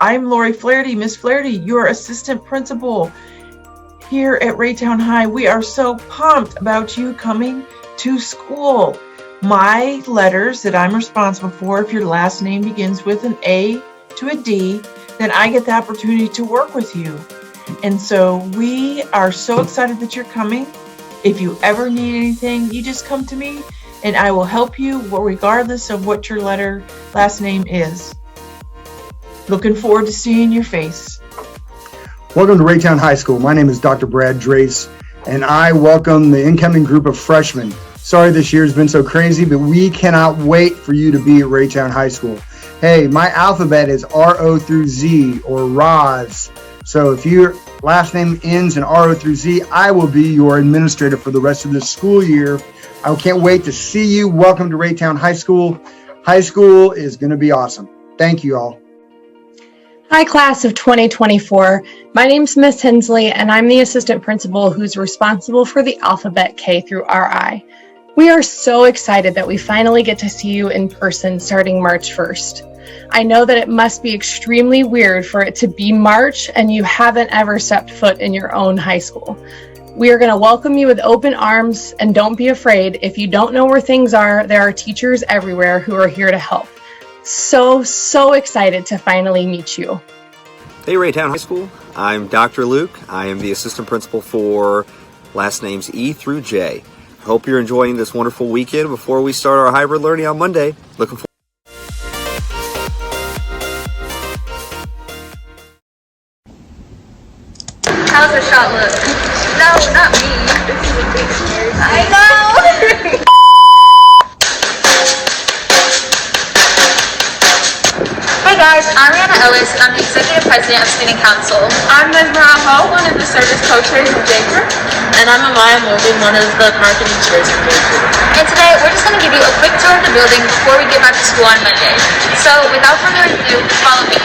I'm Lori Flaherty, Miss Flaherty, your assistant principal here at Raytown High. We are so pumped about you coming to school. My letters that I'm responsible for, if your last name begins with an A to a D, then I get the opportunity to work with you. And so we are so excited that you're coming. If you ever need anything, you just come to me and I will help you regardless of what your last name is. Looking forward to seeing your face. Welcome to Raytown High School. My name is Dr. Brad Drace, and I welcome the incoming group of freshmen. Sorry this year has been so crazy, but we cannot wait for you to be at Raytown High School. Hey, my alphabet is R-O through Z, or Roz. So if your last name ends in R-O through Z, I will be your administrator for the rest of this school year. I can't wait to see you. Welcome to Raytown High School. High school is going to be awesome. Thank you all. Hi, class of 2024. My name's Miss Hensley, and I'm the assistant principal who's responsible for the alphabet K through RI. We are so excited that we finally get to see you in person starting March 1st. I know that it must be extremely weird for it to be March and you haven't ever stepped foot in your own high school. We are going to welcome you with open arms, and don't be afraid. If you don't know where things are, there are teachers everywhere who are here to help. So excited to finally meet you. Hey, Raytown High School. I'm Dr. Luke. I am the assistant principal for last names E through J. Hope you're enjoying this wonderful weekend before we start our hybrid learning on Monday. Looking forward. How's the shot look? No, not me. I know. Hey guys, I'm Rihanna Ellis, and I'm the Executive President of Student Council. I'm Ms. Maraho, one of the service co-chairs of J-Group. And I'm Amaya Morgan, one of the marketing chairs of J-Group. And today, we're just going to give you a quick tour of the building before we get back to school on Monday. So, without further ado, follow me.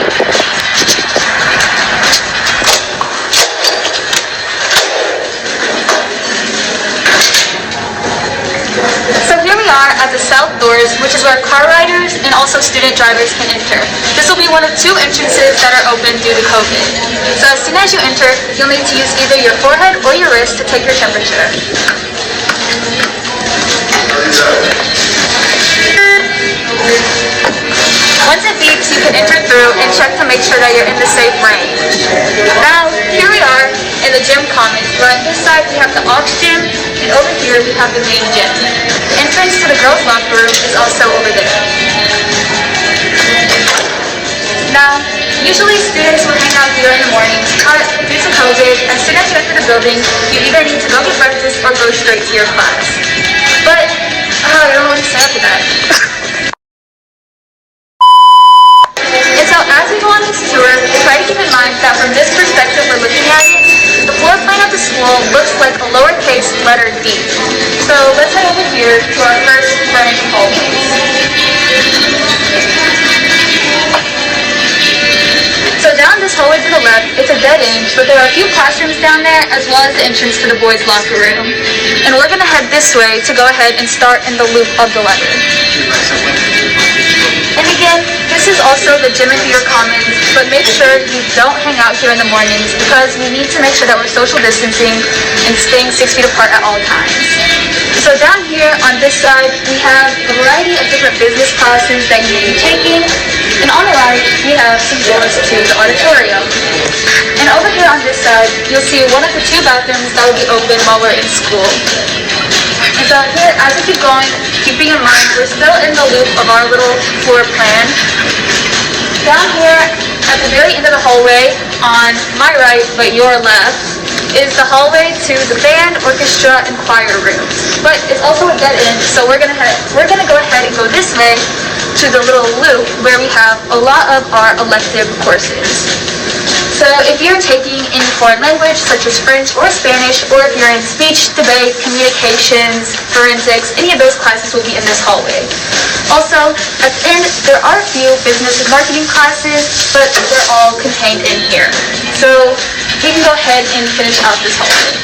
So here we are at the south doors, which is where car riders and also student drivers can enter. This will be one of two entrances that are open due to COVID. So as soon as you enter, you'll need to use either your forehead or your wrist to take your temperature. Once it beeps, you can enter through and check to make sure that you're in the safe range. Now, here we are in the gym commons, where on this side we have the off gym, and over here we have the main gym. The entrance to the girls' locker room is also over there. Now, usually students will hang out here in the mornings, but due to COVID, as soon as you enter the building, you either need to go get breakfast or go straight to your class. But, I don't know what to say after that. And so as we go on this tour, try to keep in mind that from this perspective we're looking at it, the floor plan of the school looks like a lowercase letter D. So let's head over here to our first branch of hallways. So down this hallway to the left, it's a dead end, but there are a few classrooms down there as well as the entrance to the boys' locker room. And we're going to head this way to go ahead and start in the loop of the letter. And again, this is also the gym and theater commons, but make sure you don't hang out here in the mornings because we need to make sure that we're social distancing and staying 6 feet apart at all times. So down here on this side, we have a variety of different business classes that you may be taking. And on the right, we have some doors to the auditorium. And over here on this side, you'll see one of the two bathrooms that will be open while we're in school. And so here, as we keep going, keeping in mind, we're still in the loop of our little floor plan. Down here, at the very end of the hallway, on my right, but your left, is the hallway to the band, orchestra, and choir rooms. But it's also a dead end, so we're gonna go ahead and go this way to the little loop where we have a lot of our elective courses. So if you're taking any foreign language, such as French or Spanish, or if you're in speech, debate, communications, forensics, any of those classes will be in this hallway. Also, at the end, there are a few business and marketing classes, but they're all contained in here. So we can go ahead and finish out this hallway.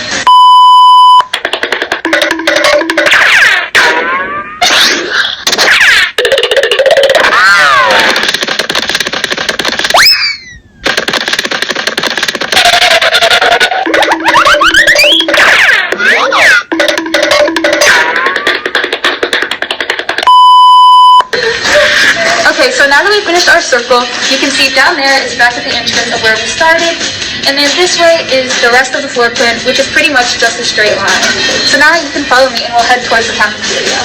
circle, you can see down there is back at the entrance of where we started. And then this way is the rest of the floor plan, which is pretty much just a straight line. So now you can follow me and we'll head towards the cafeteria.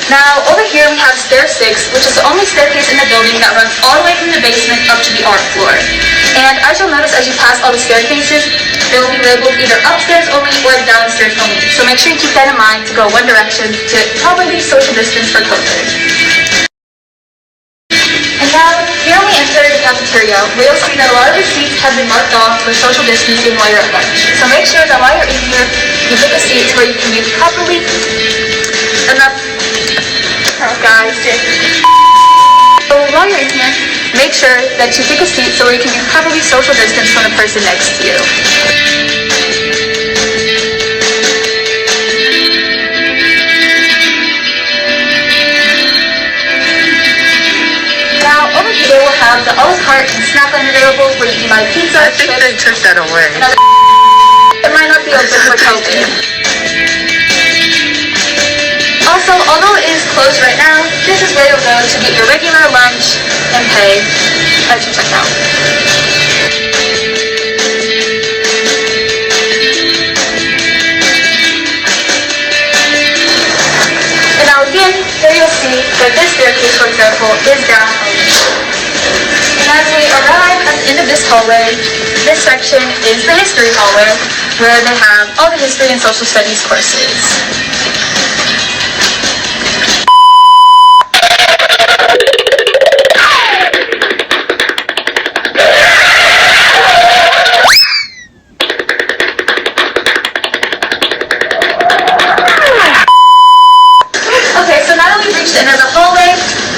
Now, over here we have stair 6, which is the only staircase in the building that runs all the way from the basement up to the art floor. And as you'll notice as you pass all the staircases, they will be labeled either upstairs only or downstairs only. So make sure you keep that in mind to go one direction to probably social distance for COVID. And now, here we enter the cafeteria, where you'll see that a lot of the seats have been marked off for social distancing while you're at lunch. So make sure that while you're in here, you pick a seat where you can be properly enough. Oh, guys. So while you're in here, make sure that you pick a seat so you can be properly social distance from the person next to you. Now, over here we'll have the a la carte and snack line available where you can buy pizza, I think they took that away. It might not be open for COVID. Also, although it is closed right now, this is where you'll go to get your regular lunch and pay as you check out. And now again, here you'll see that this staircase, for example, is down only. And as we arrive at the end of this hallway, this section is the history hallway, where they have all the history and social studies courses.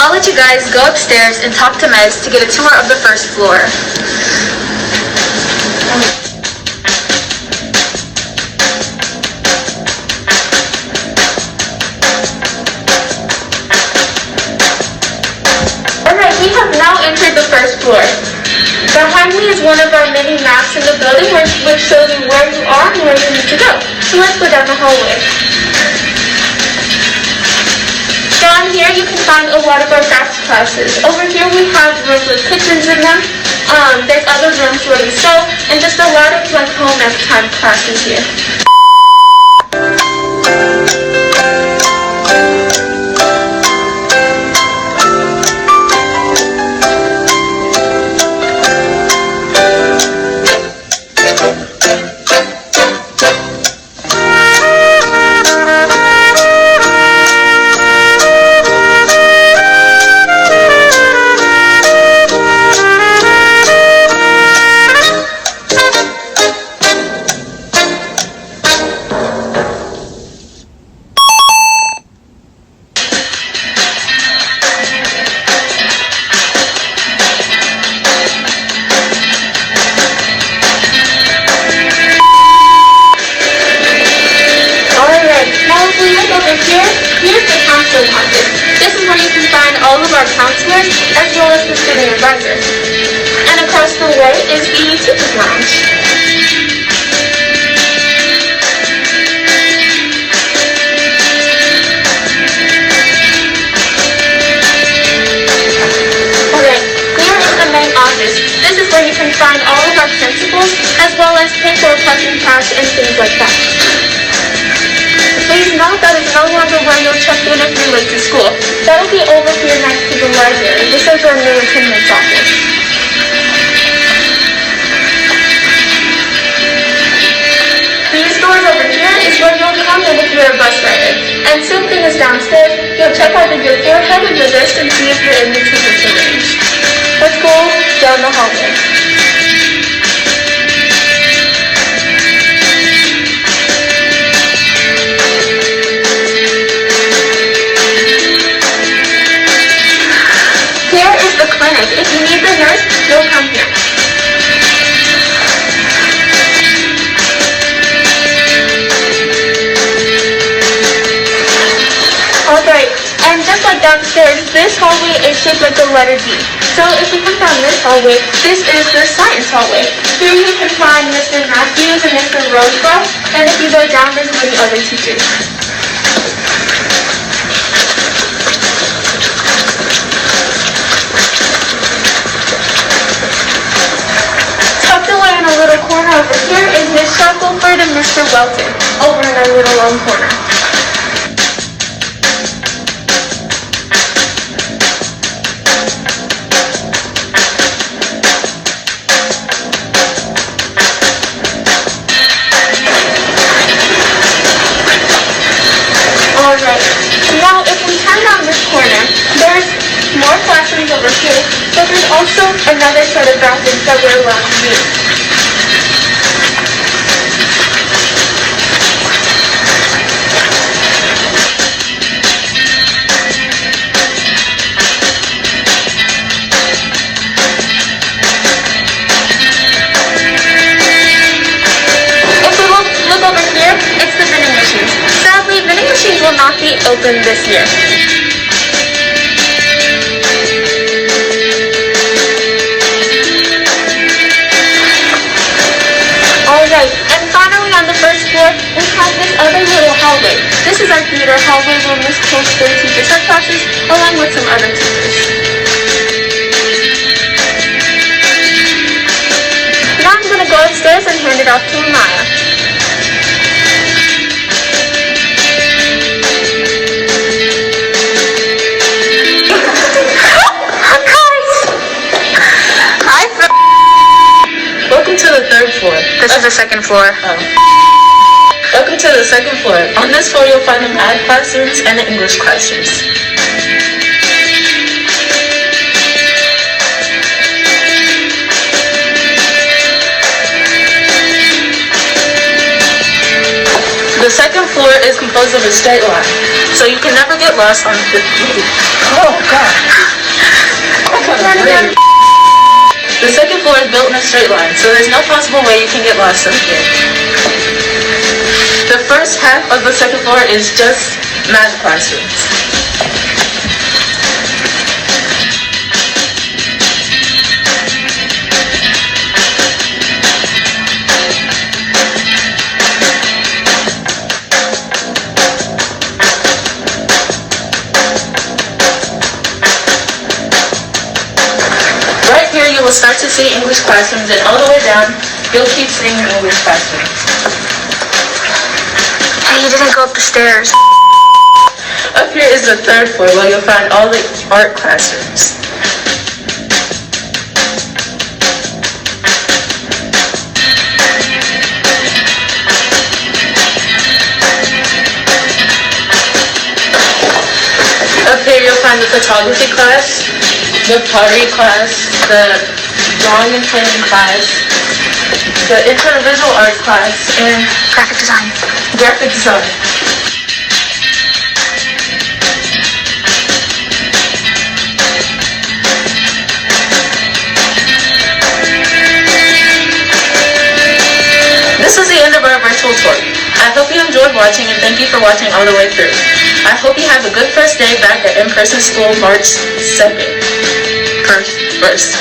I'll let you guys go upstairs and talk to Mez to get a tour of the first floor. Alright, we have now entered the first floor. Behind me is one of our many maps in the building which shows you where you are and where you need to go. So let's go down the hallway. Down here you can find a lot of our crafts classes. Over here we have rooms with kitchens in them. There's other rooms where we sew, and just a lot of like home ec time classes here. Here's the counseling office. This is where you can find all of our counselors as well as the student advisor. And across the way is the teacher's lounge. Alright, here is the main office. This is where you can find all of our principals as well as pay for parking pass and things like that. Please note that it's no longer where you'll check in if you're late to school. That'll be over here next to the library. This is our new attendance office. These doors over here is where you'll come in if you're a bus rider. And same thing as downstairs, you'll check out your forehead and your wrist and see if you're in the temperature range. Let's go down the hallway. If you need the nurse, you'll come here. Alright, and just like downstairs, this hallway is shaped like the letter D. So if we come down this hallway, this is the science hallway. Here you can find Mr. Matthews and Mr. Rosebrough, and if you go down, there's many other teachers. Tucked away in a little corner over here is Miss Shackelford and Mr. Welton, over in our little lone corner. Alright, now if we turn down this corner, there's more classrooms over here, but there's also another set of bathrooms that we're allowed to use. If we look over here, it's the vending machines. Sadly, vending machines will not be open this year. Alright, and finally on the first floor, we have this other little hallway. This is our theater hallway where Miss Colster teaches her classes along with some other teachers. Now I'm going to go upstairs and hand it off to Amaya. Welcome to the third floor. This is the second floor. Welcome to the second floor. On this floor, you'll find the math classrooms and the English classrooms. The second floor is composed of a straight line, so you can never get lost on the Oh, God. The second floor is built in a straight line, so there's no possible way you can get lost up here. The first half of the second floor is just math classrooms. Right here you will start to see English classrooms, and all the way down you'll keep seeing English classrooms. Hey, you didn't go up the stairs. Up here is the third floor where you'll find all the art classrooms. Up here you'll find the photography class, the pottery class, the drawing and painting class, the visual art class, and Graphic design. graphic design. This is the end of our virtual tour. I hope you enjoyed watching, and thank you for watching all the way through. I hope you have a good first day back at in-person school March 2nd. First.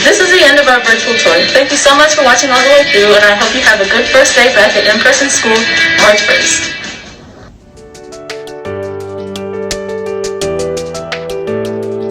This is the end of our virtual tour. Thank you so much for watching all the way through, and I hope you have a good first day back at in-person school March 1st.